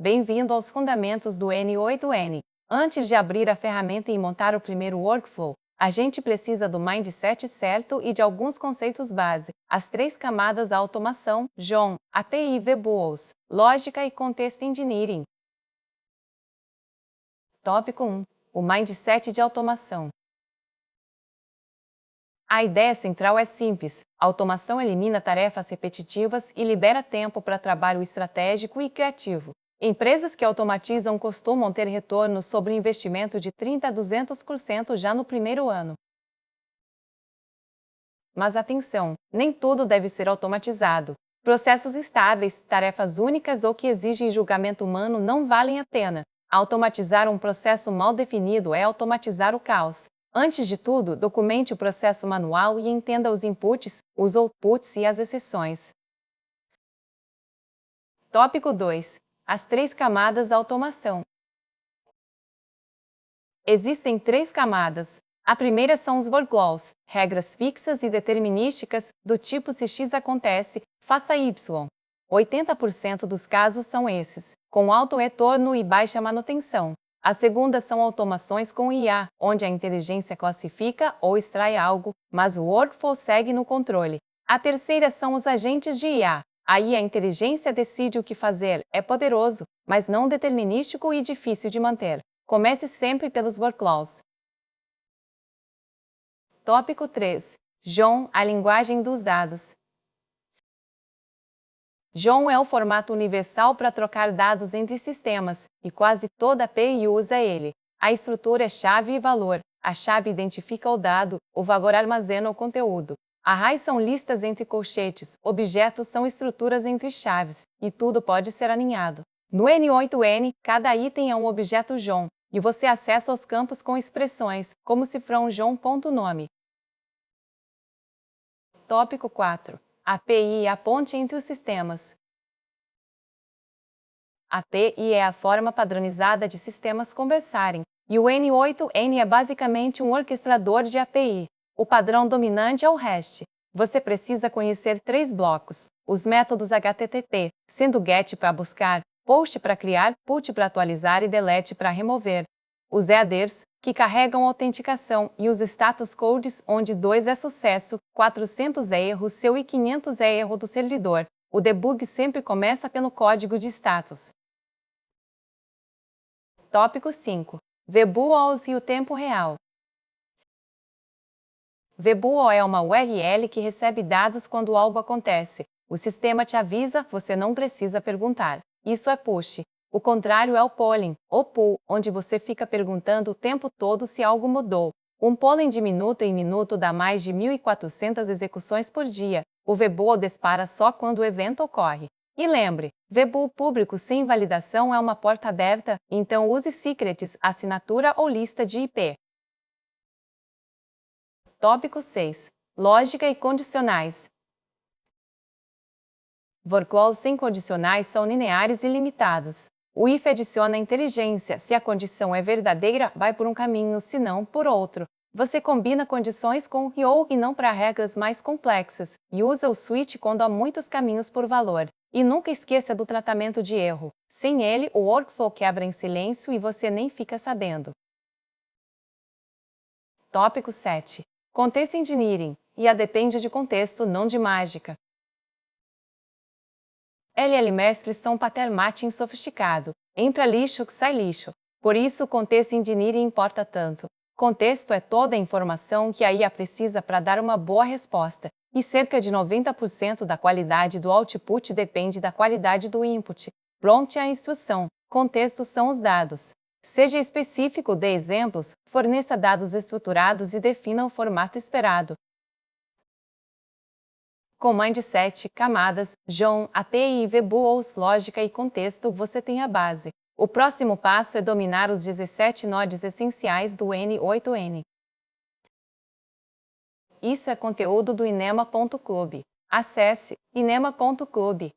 Bem-vindo aos fundamentos do N8N. Antes de abrir a ferramenta e montar o primeiro workflow, a gente precisa do mindset certo e de alguns conceitos base. As 3 camadas da automação, JON, API VBOOS, lógica e Context Engineering. Tópico 1. O mindset de automação. A ideia central é simples. A automação elimina tarefas repetitivas e libera tempo para trabalho estratégico e criativo. Empresas que automatizam costumam ter retornos sobre investimento de 30% a 200% já no primeiro ano. Mas atenção, nem tudo deve ser automatizado. Processos estáveis, tarefas únicas ou que exigem julgamento humano não valem a pena. Automatizar um processo mal definido é automatizar o caos. Antes de tudo, documente o processo manual e entenda os inputs, os outputs e as exceções. Tópico 2. As 3 camadas da automação. Existem 3 camadas. A primeira são os workflows, regras fixas e determinísticas, do tipo se X acontece, faça Y. 80% dos casos são esses, com alto retorno e baixa manutenção. A segunda são automações com IA, onde a inteligência classifica ou extrai algo, mas o workflow segue no controle. A terceira são os agentes de IA. Aí a inteligência decide o que fazer, é poderoso, mas não determinístico e difícil de manter. Comece sempre pelos workflows. Tópico 3. JON, a linguagem dos dados. JON é o formato universal para trocar dados entre sistemas, e quase toda API usa ele. A estrutura é chave e valor. A chave identifica o dado, o valor armazena o conteúdo. Arrays são listas entre colchetes, objetos são estruturas entre chaves, e tudo pode ser alinhado. No N8N, cada item é um objeto JON, e você acessa os campos com expressões, como cifrão JON.nome. Tópico 4. API é a ponte entre os sistemas. API é a forma padronizada de sistemas conversarem, e o N8N é basicamente um orquestrador de API. O padrão dominante é o REST. Você precisa conhecer 3 blocos: os métodos HTTP, sendo GET para buscar, POST para criar, PUT para atualizar e DELETE para remover. Os headers, que carregam autenticação, e os status codes, onde 2 é sucesso, 400 é erro seu e 500 é erro do servidor. O debug sempre começa pelo código de status. Tópico 5. VBOOS e o tempo real. VBOO é uma URL que recebe dados quando algo acontece. O sistema te avisa, você não precisa perguntar. Isso é push. O contrário é o polling, ou pull, onde você fica perguntando o tempo todo se algo mudou. Um polling de minuto em minuto dá mais de 1.400 execuções por dia. O VBOO dispara só quando o evento ocorre. E lembre, VBOO público sem validação é uma porta aberta, então use secrets, assinatura ou lista de IP. Tópico 6. Lógica e condicionais. Workflows sem condicionais são lineares e limitados. O if adiciona inteligência. Se a condição é verdadeira, vai por um caminho, se não, por outro. Você combina condições com ou e não para regras mais complexas, e usa o switch quando há muitos caminhos por valor. E nunca esqueça do tratamento de erro. Sem ele, o workflow quebra em silêncio e você nem fica sabendo. Tópico 7. Context Engineering. IA depende de contexto, não de mágica. LLMs são pattern matching sofisticado. Entra lixo, sai lixo. Por isso o Context Engineering importa tanto. Contexto é toda a informação que a IA precisa para dar uma boa resposta, e cerca de 90% da qualidade do output depende da qualidade do input. Prompt é a instrução, contextos são os dados. Seja específico, dê exemplos, forneça dados estruturados e defina o formato esperado. Com mindset, camadas, JON, API, VBOOS, lógica e contexto, você tem a base. O próximo passo é dominar os 17 nodes essenciais do N8N. Isso é conteúdo do inema.club. Acesse inema.club.